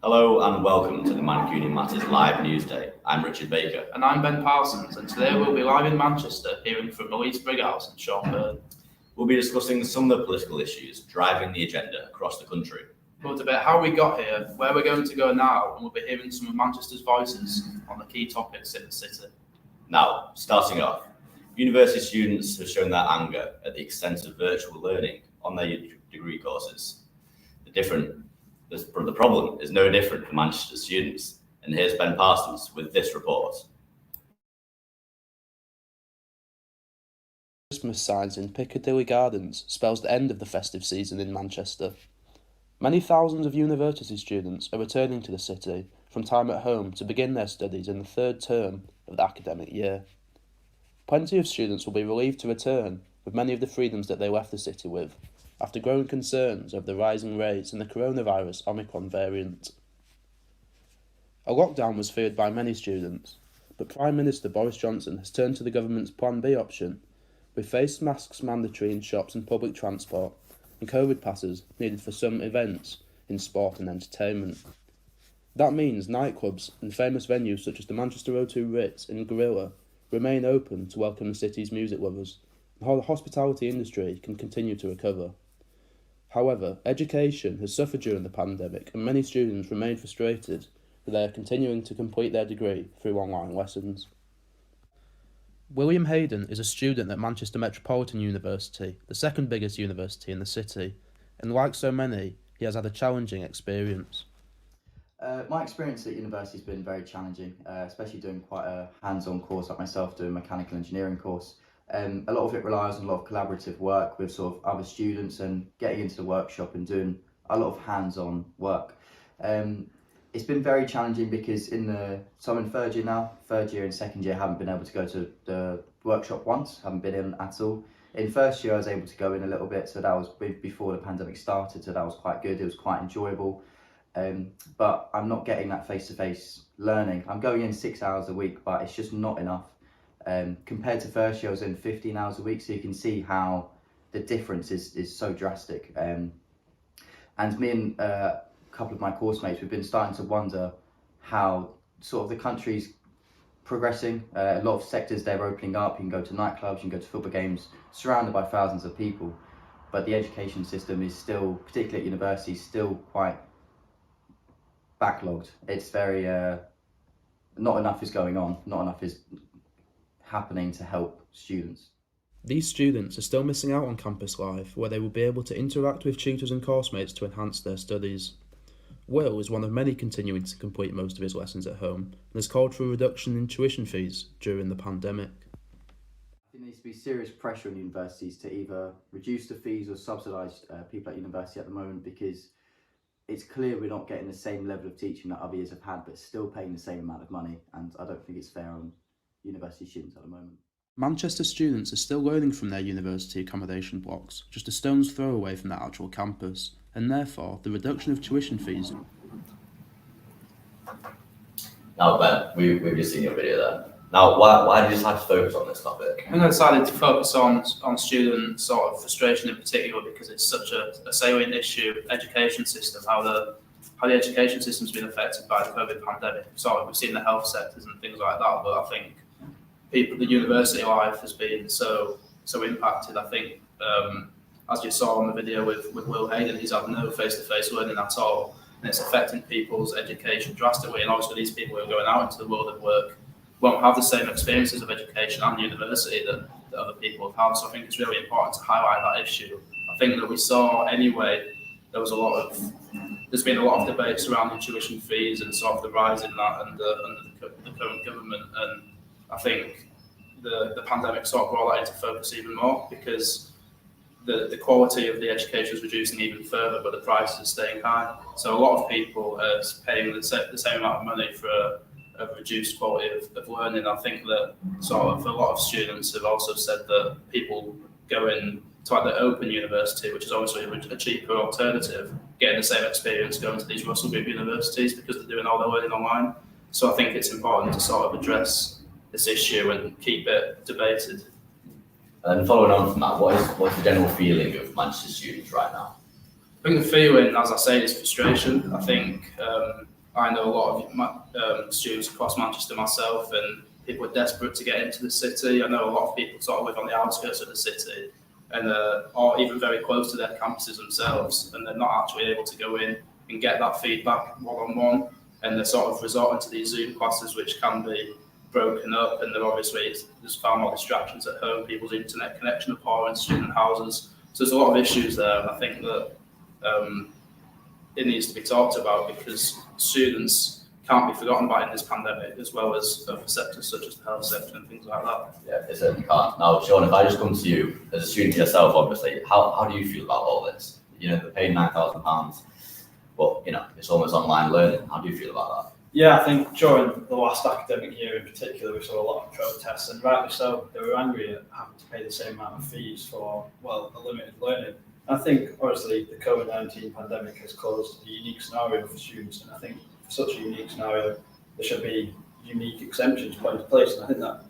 Hello and welcome to the Mancunian Matters Live News Day. I'm Richard Baker. And I'm Ben Parsons, and today we'll be live in Manchester, hearing from Elise Brighouse and Sean Byrne. We'll be discussing some of the political issues driving the agenda across the country. But about how we got here, where we're going to go now, and we'll be hearing some of Manchester's voices on the key topics in the city. Now, starting off, university students have shown their anger at the extent of virtual learning on their degree courses. The problem is no different for Manchester students, and here's Ben Parsons with this report. Christmas signs in Piccadilly Gardens spells the end of the festive season in Manchester. Many thousands of university students are returning to the city from time at home to begin their studies in the third term of the academic year. Plenty of students will be relieved to return with many of the freedoms that they left the city with, after growing concerns over the rising rates in the coronavirus Omicron variant. A lockdown was feared by many students, but Prime Minister Boris Johnson has turned to the government's Plan B option, with face masks mandatory in shops and public transport, and COVID passes needed for some events in sport and entertainment. That means nightclubs and famous venues such as the Manchester O2 Ritz and Gorilla remain open to welcome the city's music lovers, and the hospitality industry can continue to recover. However, education has suffered during the pandemic, and many students remain frustrated that they are continuing to complete their degree through online lessons. William Hayden is a student at Manchester Metropolitan University, the second biggest university in the city, and like so many, he has had a challenging experience. My experience at university has been very challenging, especially doing quite a hands-on course like myself, doing a mechanical engineering course. A lot of it relies on a lot of collaborative work with sort of other students and getting into the workshop and doing a lot of hands-on work. It's been very challenging because so I'm in third year and second year haven't been able to go to the workshop once, haven't been in at all. In first year I was able to go in a little bit, so that was before the pandemic started, so that was quite good, it was quite enjoyable. But I'm not getting that face-to-face learning. I'm going in 6 hours a week, but it's just not enough. Compared to first year, I was in 15 hours a week, so you can see how the difference is so drastic. And me and a couple of my course mates, we've been starting to wonder how sort of the country's progressing. A lot of sectors, they're opening up. You can go to nightclubs, you can go to football games, surrounded by thousands of people. But the education system is still, particularly at universities, still quite backlogged. It's very, not enough is going on, not enough is happening to help students. These students are still missing out on campus life, where they will be able to interact with tutors and course mates to enhance their studies. Will is one of many continuing to complete most of his lessons at home, and has called for a reduction in tuition fees during the pandemic. I think there needs to be serious pressure on universities to either reduce the fees or subsidise people at university at the moment, because it's clear we're not getting the same level of teaching that other years have had, but still paying the same amount of money, and I don't think it's fair on university students at the moment. Manchester students are still learning from their university accommodation blocks, just a stone's throw away from their actual campus, and therefore the reduction of tuition fees. Now, Ben, we've just seen your video there. Now, why did you decide to focus on this topic? I think I decided to focus on student sort of frustration in particular because it's such a salient issue. Education system, how the education system's been affected by the COVID pandemic. We've seen the health sectors and things like that, but I think the university life has been so impacted. I think, as you saw on the video with Will Hayden, he's had no face-to-face learning at all, and it's affecting people's education drastically. And obviously, these people who are going out into the world of work won't have the same experiences of education and university that other people have had. So I think it's really important to highlight that issue. I think that we saw anyway, there's been a lot of debate surrounding tuition fees and sort of the rise in that under the current government. And I think the pandemic sort of brought that into focus even more, because the quality of the education is reducing even further, but the prices are staying high. So a lot of people are paying the same amount of money for a reduced quality of learning. I think that sort of a lot of students have also said that people go in to like the Open University, which is obviously a cheaper alternative, getting the same experience going to these Russell Group universities because they're doing all their learning online. So I think it's important to sort of address this issue and keep it debated. And following on from that, what is the general feeling of Manchester students right now? I think the feeling, as I say, is frustration. I think I know a lot of my, students across Manchester myself, and people are desperate to get into the city. I know a lot of people sort of live on the outskirts of the city and are even very close to their campuses themselves, and they're not actually able to go in and get that feedback one-on-one, and they're sort of resorting to these Zoom classes, which can be broken up, and there's far more distractions at home, people's internet connection are poor in student houses. So there's a lot of issues there, and I think that it needs to be talked about, because students can't be forgotten about in this pandemic, as well as other sectors such as the health sector and things like that. Yeah, they certainly can't. Now, Sean, if I just come to you as a student yourself, obviously, how do you feel about all this? You know, they're paying £9,000, but you know, it's almost online learning. How do you feel about that? Yeah, I think during the last academic year in particular, we saw a lot of protests, and rightly so. They were angry at having to pay the same amount of fees for, well, a limited learning. And I think, obviously, the COVID-19 pandemic has caused a unique scenario for students, and I think for such a unique scenario, there should be unique exemptions put into place, and I think that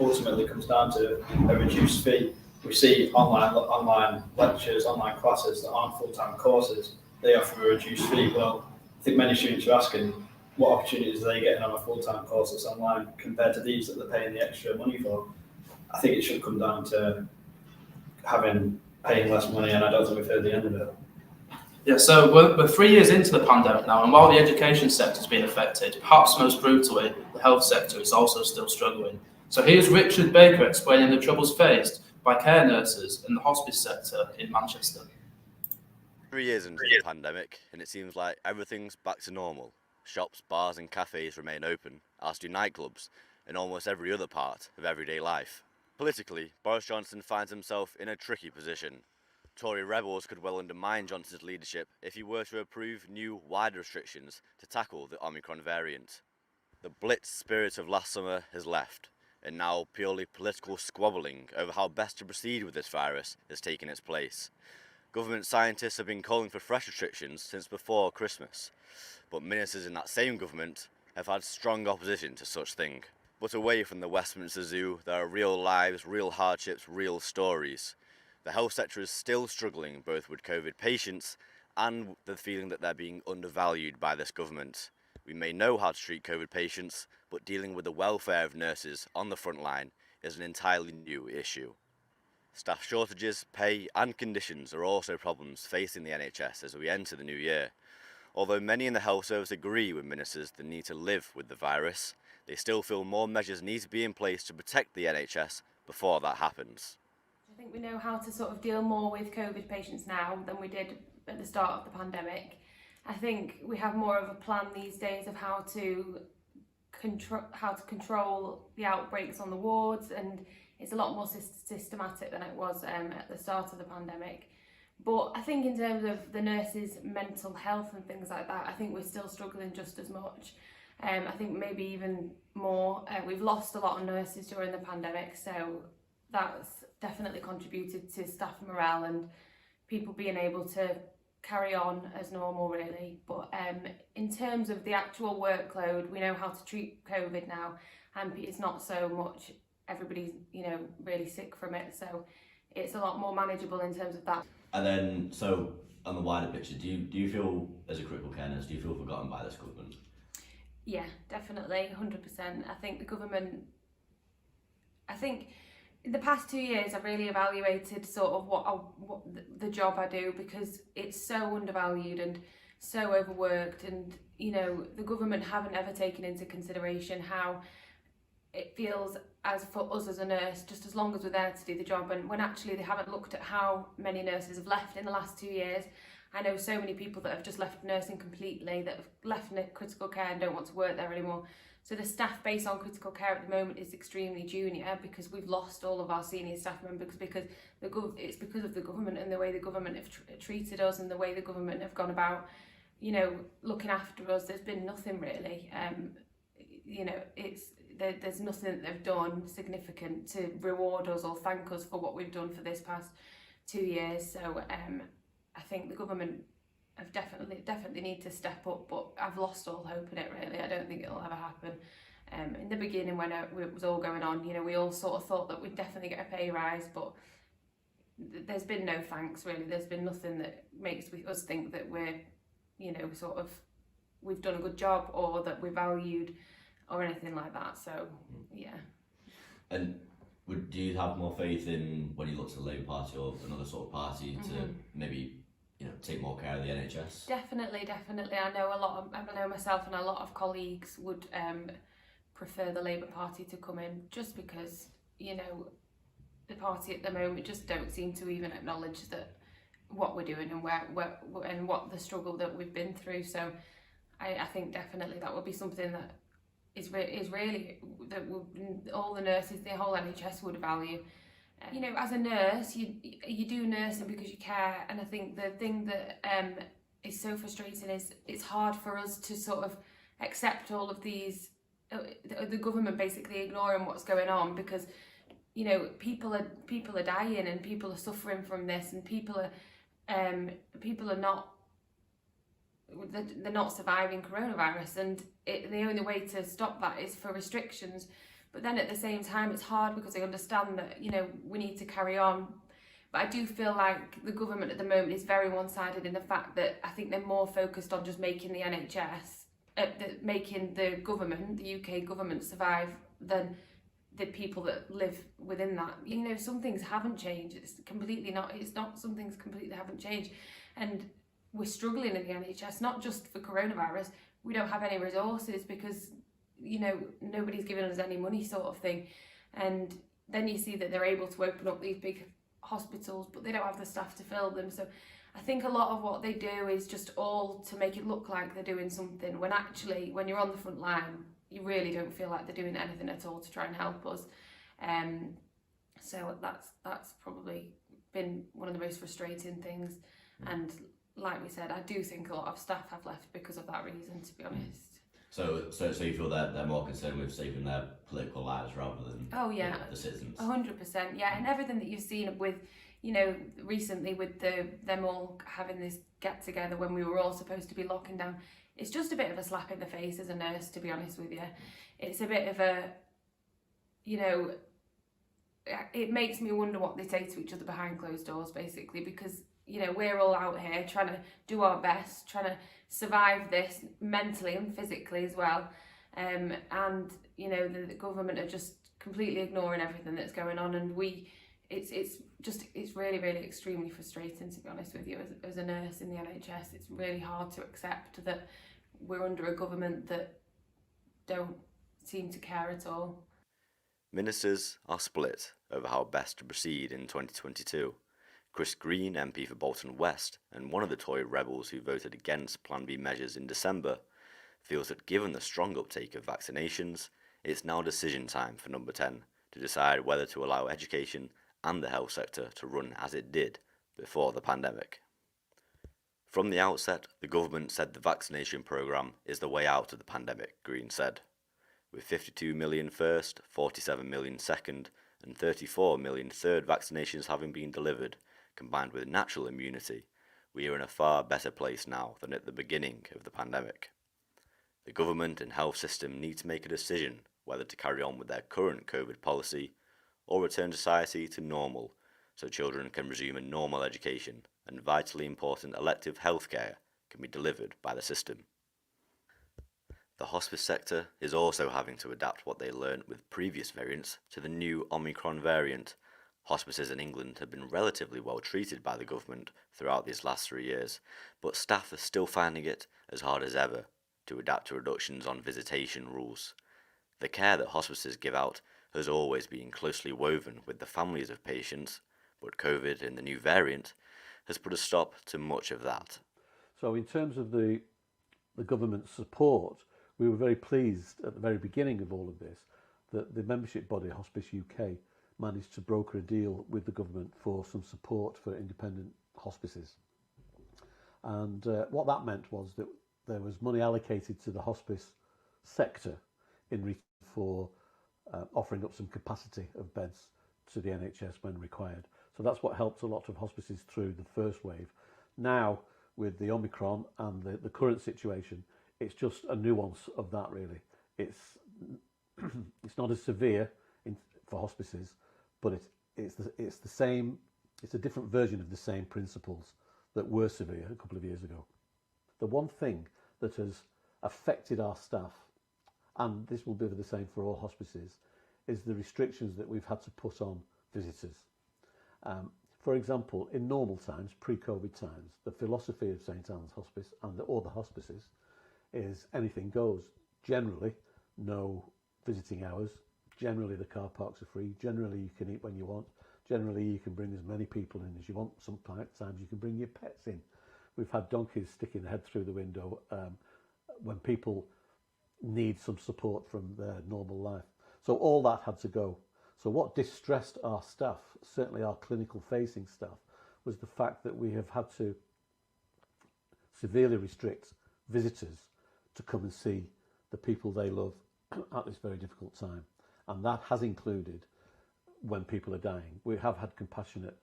ultimately comes down to a reduced fee. We see online lectures, online classes that aren't full-time courses, they offer a reduced fee. Well, I think many students are asking, what opportunities are they getting on a full-time course that's online compared to these that they're paying the extra money for? I think it should come down to paying less money, and I don't think we've heard the end of it. Yeah, so we're 3 years into the pandemic now, and while the education sector's been affected, perhaps most brutally, the health sector is also still struggling. So here's Richard Baker explaining the troubles faced by care nurses in the hospice sector in Manchester. 3 years into the pandemic, and it seems like everything's back to normal. Shops, bars and cafes remain open, as do nightclubs, and almost every other part of everyday life. Politically, Boris Johnson finds himself in a tricky position. Tory rebels could well undermine Johnson's leadership if he were to approve new, wider restrictions to tackle the Omicron variant. The blitz spirit of last summer has left, and now purely political squabbling over how best to proceed with this virus has taken its place. Government scientists have been calling for fresh restrictions since before Christmas, but ministers in that same government have had strong opposition to such thing. But away from the Westminster Zoo, there are real lives, real hardships, real stories. The health sector is still struggling both with COVID patients and the feeling that they're being undervalued by this government. We may know how to treat COVID patients, but dealing with the welfare of nurses on the front line is an entirely new issue. Staff shortages, pay and conditions are also problems facing the NHS as we enter the new year. Although many in the health service agree with ministers the need to live with the virus, they still feel more measures need to be in place to protect the NHS before that happens. I think we know how to sort of deal more with COVID patients now than we did at the start of the pandemic. I think we have more of a plan these days of how to control the outbreaks on the wards, and it's a lot more systematic than it was at the start of the pandemic. But I think in terms of the nurses' mental health and things like that, I think we're still struggling just as much. I think maybe even more. We've lost a lot of nurses during the pandemic, so that's definitely contributed to staff morale and people being able to carry on as normal, really. But in terms of the actual workload, we know how to treat COVID now, and it's not so much everybody's, really sick from it, so it's a lot more manageable in terms of that. And then, so on the wider picture, do you feel, as a critical care nurse, do you feel forgotten by this government? Yeah, definitely, 100%. I think in the past 2 years, I've really evaluated sort of what the job I do, because it's so undervalued and so overworked, and the government haven't ever taken into consideration how it feels as for us as a nurse, just as long as we're there to do the job, and when actually they haven't looked at how many nurses have left in the last 2 years. I know so many people that have just left nursing completely, that have left critical care and don't want to work there anymore. So the staff base on critical care at the moment is extremely junior, because we've lost all of our senior staff members because it's because of the government and the way the government have treated us and the way the government have gone about, looking after us. There's been nothing really. There's nothing that they've done significant to reward us or thank us for what we've done for this past 2 years. So I think the government have definitely need to step up, but I've lost all hope in it, really. I don't think it'll ever happen. In the beginning, when it was all going on, we all sort of thought that we'd definitely get a pay rise, but there's been no thanks, really. There's been nothing that makes us think that we're, you know, sort of, we've done a good job or that we're valued or anything like that. So, yeah. And do you have more faith in when you look to the Labour Party or another sort of party to maybe, you know, take more care of the NHS? Definitely. I know myself and a lot of colleagues would prefer the Labour Party to come in, just because, you know, the party at the moment just don't seem to even acknowledge that what we're doing and where and what the struggle that we've been through. So I think definitely that would be something that is really that all the nurses, the whole NHS would value. You know, as a nurse, you do nursing because you care, and I think the thing that is so frustrating is it's hard for us to sort of accept all of these, the government basically ignoring what's going on, because, you know, people are dying and people are suffering from this, and people are not, they're not surviving coronavirus, and the only way to stop that is for restrictions. But then at the same time, it's hard because I understand that, you know, we need to carry on. But I do feel like the government at the moment is very one-sided in the fact that I think they're more focused on just making the NHS, making the government, the UK government, survive than the people that live within that. You know, some things haven't changed. Some things completely haven't changed. And we're struggling in the NHS, not just for coronavirus. We don't have any resources because, you know, nobody's giving us any money, sort of thing. And then you see that they're able to open up these big hospitals, but they don't have the staff to fill them. So I think a lot of what they do is just all to make it look like they're doing something, when actually, when you're on the front line, you really don't feel like they're doing anything at all to try and help us. So that's probably been one of the most frustrating things. And like we said, I do think a lot of staff have left because of that reason, to be honest. So you feel that they're more concerned with saving their political lives rather than the citizens? 100%, yeah. And everything that you've seen with, you know, recently with them all having this get together when we were all supposed to be locking down, it's just a bit of a slap in the face as a nurse, to be honest with you. It's a bit of a, you know, it makes me wonder what they say to each other behind closed doors, basically, because, you know, we're all out here trying to do our best, trying to survive this mentally and physically as well. And, you know, the government are just completely ignoring everything that's going on. And it's really, really extremely frustrating, to be honest with you, as a nurse in the NHS. It's really hard to accept that we're under a government that don't seem to care at all. Ministers are split over how best to proceed in 2022. Chris Green, MP for Bolton West, and one of the Tory rebels who voted against Plan B measures in December, feels that given the strong uptake of vaccinations, it's now decision time for Number 10 to decide whether to allow education and the health sector to run as it did before the pandemic. From the outset, the government said the vaccination programme is the way out of the pandemic, Green said. With 52 million first, 47 million second, and 34 million third vaccinations having been delivered, combined with natural immunity, we are in a far better place now than at the beginning of the pandemic. The government and health system need to make a decision whether to carry on with their current COVID policy or return society to normal so children can resume a normal education and vitally important elective healthcare can be delivered by the system. The hospice sector is also having to adapt what they learned with previous variants to the new Omicron variant. Hospices in England have been relatively well treated by the government throughout these last 3 years, but staff are still finding it as hard as ever to adapt to reductions on visitation rules. The care that hospices give out has always been closely woven with the families of patients, but COVID and the new variant has put a stop to much of that. So in terms of the government's support, we were very pleased at the very beginning of all of this that the membership body, Hospice UK, managed to broker a deal with the government for some support for independent hospices. And what that meant was that there was money allocated to the hospice sector in return for offering up some capacity of beds to the NHS when required. So that's what helped a lot of hospices through the first wave. Now, with the Omicron and the current situation, it's just a nuance of that, really. It's not as severe for hospices, but it's the same. It's a different version of the same principles that were severe a couple of years ago. The one thing that has affected our staff, and this will be the same for all hospices, is the restrictions that we've had to put on visitors. For example, in normal times, pre-COVID times, the philosophy of St Anne's Hospice and all the hospices is anything goes. Generally, no visiting hours. Generally, the car parks are free. Generally, you can eat when you want. Generally, you can bring as many people in as you want. Sometimes you can bring your pets in. We've had donkeys sticking their head through the window when people need some support from their normal life. So all that had to go. So what distressed our staff, certainly our clinical facing staff, was the fact that we have had to severely restrict visitors to come and see the people they love at this very difficult time. And that has included when people are dying. We have had compassionate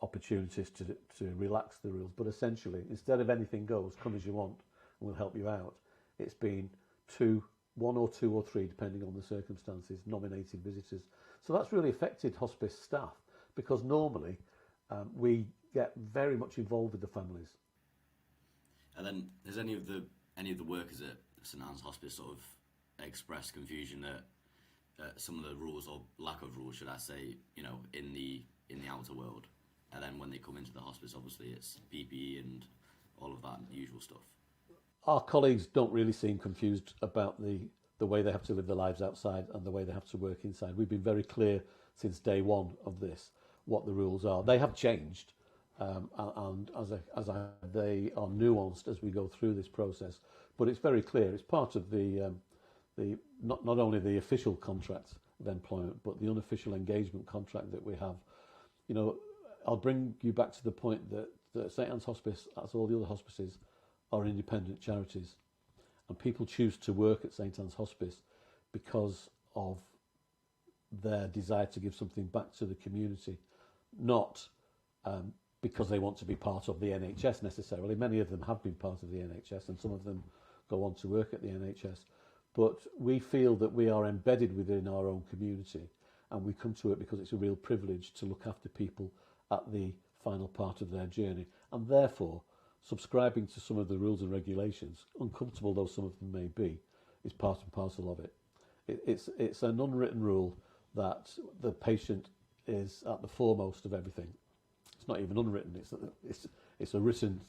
opportunities to relax the rules, but essentially, instead of anything goes, come as you want and we'll help you out, it's been one or two or three, depending on the circumstances, nominated visitors. So that's really affected hospice staff, because normally we get very much involved with the families. And then has any of the workers at St Anne's Hospice sort of expressed confusion that some of the rules, or lack of rules, should I say, in the outer world, and then when they come into the hospice, obviously it's PPE and all of that usual stuff? Our colleagues don't really seem confused about the way they have to live their lives outside and the way they have to work inside. We've been very clear since day one of this what the rules are. They have changed, and they are nuanced as we go through this process. But it's very clear. It's part of the not only the official contract of employment, but the unofficial engagement contract that we have. I'll bring you back to the point that St Anne's Hospice, as all the other hospices, are independent charities, and people choose to work at St Anne's Hospice because of their desire to give something back to the community, not because they want to be part of the NHS necessarily. Many of them have been part of the NHS, and some of them go on to work at the NHS. But we feel that we are embedded within our own community, and we come to it because it's a real privilege to look after people at the final part of their journey, and therefore subscribing to some of the rules and regulations, uncomfortable though some of them may be, is part and parcel of it. It's an unwritten rule that the patient is at the foremost of everything. It's not even unwritten, it's a written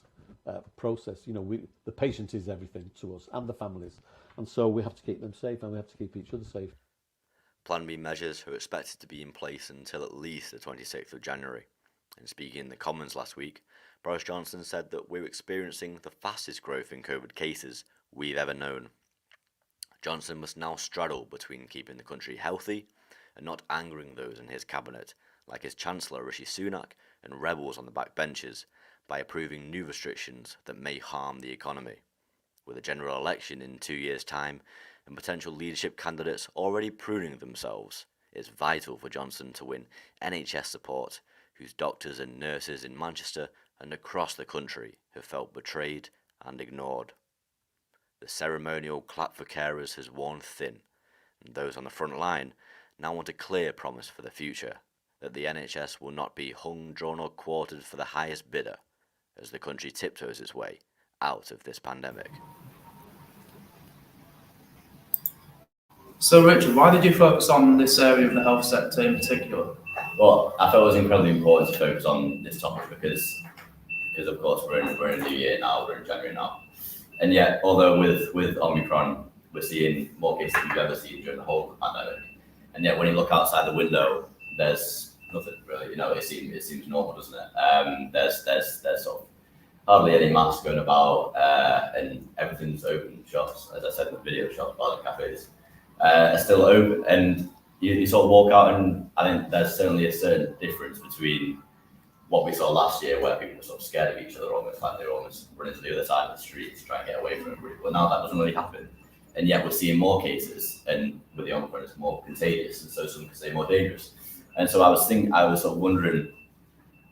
process. The patient is everything to us and the families, and so we have to keep them safe and we have to keep each other safe. Plan B measures are expected to be in place until at least the 26th of January. And speaking in the Commons last week, Boris Johnson said that we're experiencing the fastest growth in COVID cases we've ever known. Johnson must now straddle between keeping the country healthy and not angering those in his cabinet, like his Chancellor Rishi Sunak and rebels on the backbenches, by approving new restrictions that may harm the economy. With a general election in 2 years' time and potential leadership candidates already pruning themselves, it's vital for Johnson to win NHS support, whose doctors and nurses in Manchester and across the country have felt betrayed and ignored. The ceremonial clap for carers has worn thin, and those on the front line now want a clear promise for the future that the NHS will not be hung, drawn or quartered for the highest bidder as the country tiptoes its way out of this pandemic. So Richard, why did you focus on this area of the health sector in particular? Well, I thought it was incredibly important to focus on this topic because of course we're in a new year now, we're in January now. And yet, although with Omicron, we're seeing more cases than we've ever seen during the whole pandemic. And yet when you look outside the window, there's nothing really, it seems normal, doesn't it? There's sort of hardly any masks going about, and everything's open. Shops, as I said in the video, shops, bars and cafes are still open. And you sort of walk out, and I think there's certainly a certain difference between what we saw last year, where people were sort of scared of each other, almost like they were almost running to the other side of the street to try and get away from everybody. Well, now that doesn't really happen. And yet we're seeing more cases, and with the Omicron, it's more contagious, and so some could say more dangerous. And so I was sort of wondering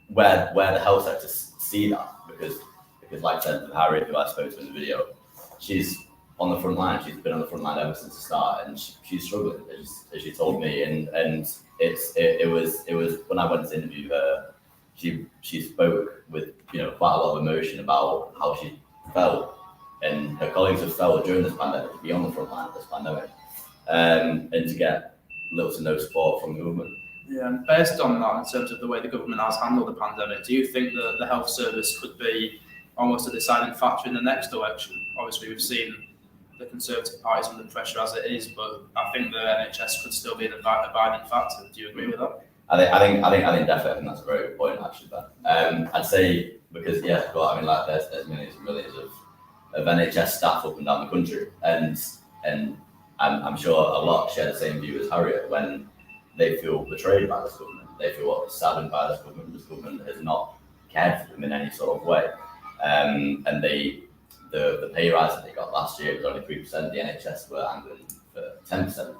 where the health sector see that, because like I said, Harriet, who I spoke to in the video, she's on the front line. She's been on the front line ever since the start, and she's struggling, as she told me. And it was when I went to interview her, she spoke with quite a lot of emotion about how she felt, and her colleagues have felt during this pandemic to be on the front line of this pandemic, and to get little to no support from the government. Yeah, and based on that, in terms of the way the government has handled the pandemic, do you think that the health service could be almost a deciding factor in the next election? Obviously, we've seen the Conservative Party's under pressure as it is, but I think the NHS could still be an abiding factor. Do you agree with that? I think definitely. I think that's a very good point, actually. But I'd say because there's millions and millions of NHS staff up and down the country, and I'm sure a lot share the same view as Harriet when they feel betrayed by this government. They feel saddened by this government. This government has not cared for them in any sort of way, and the pay rise that they got last year was only 3%. The NHS were angling for 10%,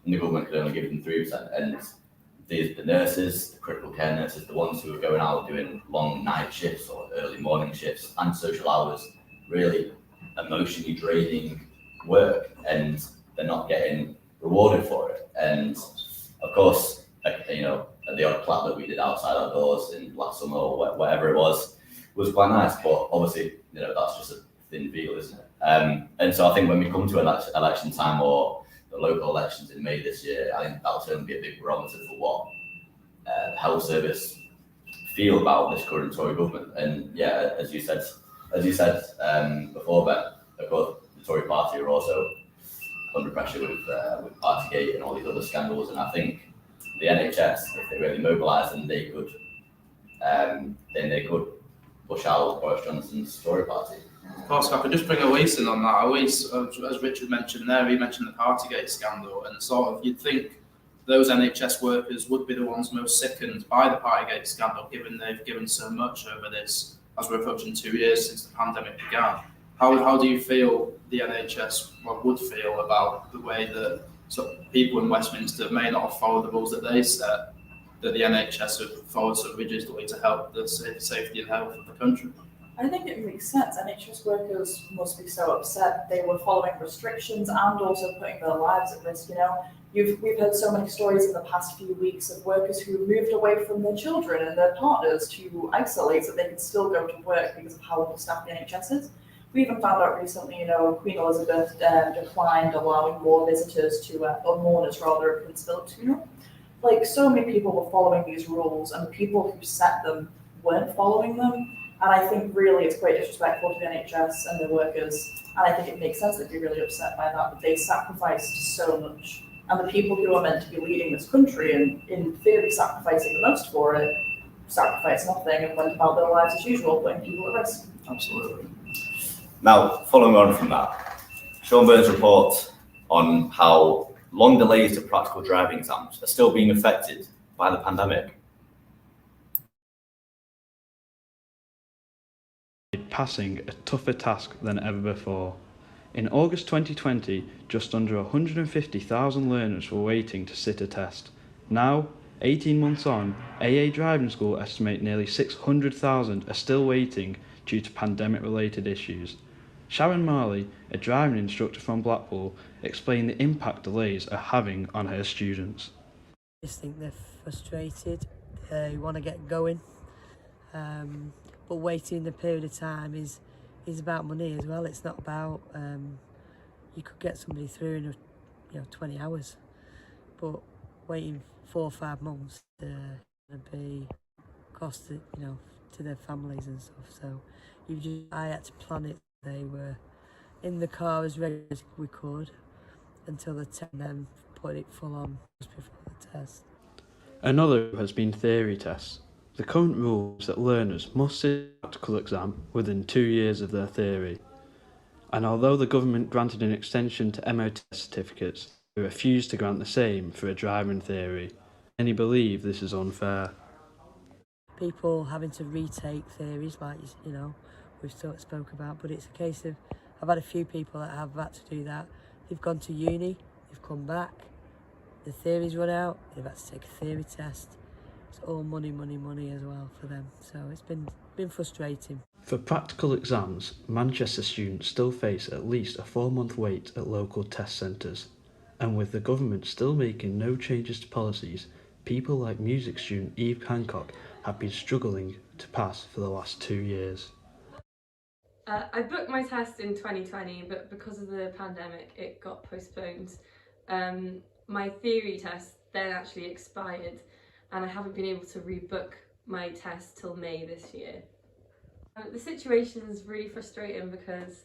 and the government could only give them 3%. And the nurses, the critical care nurses, the ones who are going out doing long night shifts or early morning shifts and social hours, really emotionally draining work, and they're not getting rewarded for it. And of course, the odd clap that we did outside our doors in last summer or whatever it was quite nice, but obviously, that's just a thin veil, isn't it? And so I think when we come to election time or the local elections in May this year, I think that'll certainly be a big barometer for what the health service feel about this current Tory government. And yeah, as you said before, Ben, of course, the Tory party are also under pressure with Partygate and all these other scandals. And I think the NHS, if they really mobilise, then they could push out Boris Johnson's Tory party. Of course, if I could just bring Elise in on that. Elise, as Richard mentioned there, he mentioned the Partygate scandal, and sort of you'd think those NHS workers would be the ones most sickened by the Partygate scandal, given they've given so much over this, as we're approaching 2 years since the pandemic began. How do you feel the NHS would feel about the way that people in Westminster may not have followed the rules that they set, that the NHS have followed so rigidly to help the safety and health of the country? I think it makes sense. NHS workers must be so upset. They were following restrictions and also putting their lives at risk. We've heard so many stories in the past few weeks of workers who moved away from their children and their partners to isolate so they could still go to work because of how understaffed the NHS is. We even found out recently, Queen Elizabeth declined allowing more visitors or mourners rather, at Prince Philip's funeral. So many people were following these rules, and the people who set them weren't following them. And I think really it's quite disrespectful to the NHS and their workers. And I think it makes sense that they'd be really upset by that, but they sacrificed so much. And the people who are meant to be leading this country and in theory sacrificing the most for it, sacrificed nothing and went about their lives as usual, putting people at risk. Absolutely. Now, following on from that, Sean Burns' report on how long delays to practical driving exams are still being affected by the pandemic. Passing a tougher task than ever before. In August 2020, just under 150,000 learners were waiting to sit a test. Now, 18 months on, AA Driving School estimate nearly 600,000 are still waiting due to pandemic-related issues. Sharon Marley, a driving instructor from Blackpool, explained the impact delays are having on her students. I just think they're frustrated, they want to get going, but waiting a period of time is about money as well. It's not about, you could get somebody through in 20 hours, but waiting 4 or 5 months going to be costed, to their families and stuff. So I had to plan it. They were in the car as ready as we could until the 10, then put it full on just before the test. Another has been theory tests. The current rule is that learners must sit a practical exam within 2 years of their theory. And although the government granted an extension to MOT certificates, they refused to grant the same for a driving theory. Many believe this is unfair. People having to retake theories, like, we've spoke about, but it's a case of, I've had a few people that have had to do that. They've gone to uni, they've come back, the theory's run out, they've had to take a theory test. It's all money as well for them. So it's been frustrating. For practical exams, Manchester students still face at least a 4-month wait at local test centres. And with the government still making no changes to policies, people like music student Eve Hancock have been struggling to pass for the last 2 years. I booked my test in 2020, but because of the pandemic, it got postponed. My theory test then actually expired, and I haven't been able to rebook my test till May this year. The situation is really frustrating because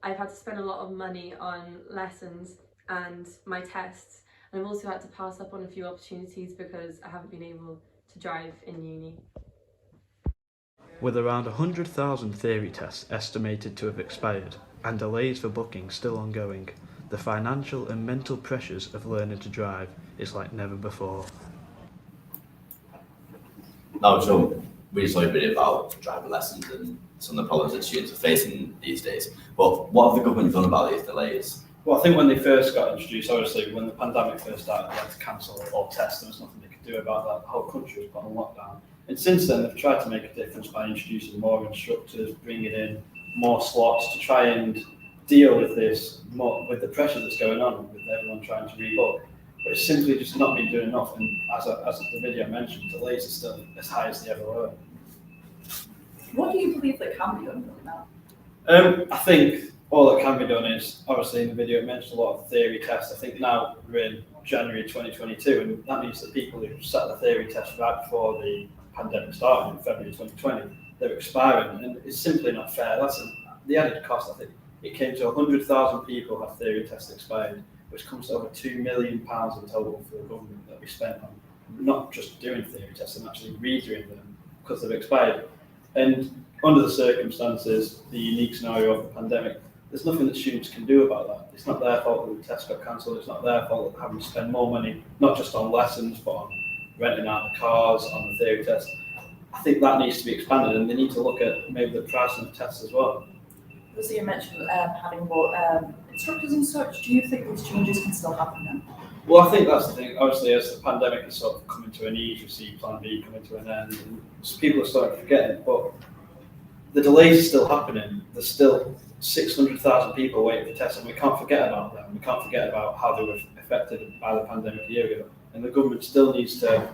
I've had to spend a lot of money on lessons and my tests, and I've also had to pass up on a few opportunities because I haven't been able to drive in uni. With around 100,000 theory tests estimated to have expired and delays for booking still ongoing, the financial and mental pressures of learning to drive is like never before. Now, so we just talked a bit about driving lessons and some of the problems that students are facing these days. But what have the government done about these delays? Well, I think when they first got introduced, obviously when the pandemic first started, they had to cancel all tests. There was nothing they could do about that. The whole country was put on lockdown. And since then, they've tried to make a difference by introducing more instructors, bringing in more slots to try and deal with this, more, with the pressure that's going on, with everyone trying to rebook. But it's simply just not been doing enough. And as the video mentioned, delays are still as high as they ever were. What do you believe that can be done now? I think all that can be done is, obviously in the video it mentioned a lot of theory tests. I think now we're in January 2022, and that means that people who sat the theory test right before the pandemic started in February 2020, they're expiring, and it's simply not fair. That's the added cost. I think it came to 100,000 people have theory tests expired, which comes to over £2 million in total for the government that we spent on not just doing theory tests and actually redoing them because they've expired. And under the circumstances, the unique scenario of the pandemic, there's nothing that students can do about that. It's not their fault that the test got cancelled. It's not their fault that having to spend more money, not just on lessons, but on renting out the cars, on the theory test. I think that needs to be expanded, and they need to look at maybe the pricing of tests as well. So you mentioned having more instructors and such. Do you think these changes can still happen now? Well, I think that's the thing. Obviously, as the pandemic is sort of coming to an ease, we see Plan B coming to an end, and people are starting to forget it. But the delays are still happening. There's still 600,000 people waiting for tests, and we can't forget about them. We can't forget about how they were affected by the pandemic a year ago. And the government still needs to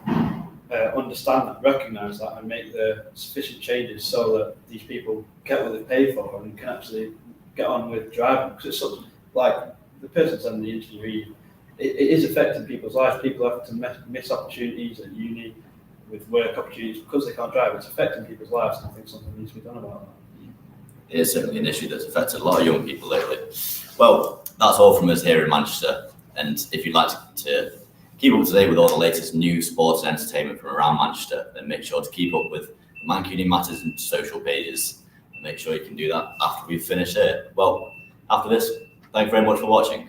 understand that, recognise that, and make the sufficient changes so that these people get what they pay for and can actually get on with driving. Because it's something like the person sending the interview, it is affecting people's lives. People have to miss opportunities at uni with work opportunities because they can't drive. It's affecting people's lives, and I think something needs to be done about that. It is certainly an issue that's affected a lot of young people lately. Well, that's all from us here in Manchester. And if you'd like to keep up to date with all the latest news, sports and entertainment from around Manchester, then make sure to keep up with Mancunian Matters and social pages. And make sure you can do that after we've finished here. Well, after this, thank you very much for watching.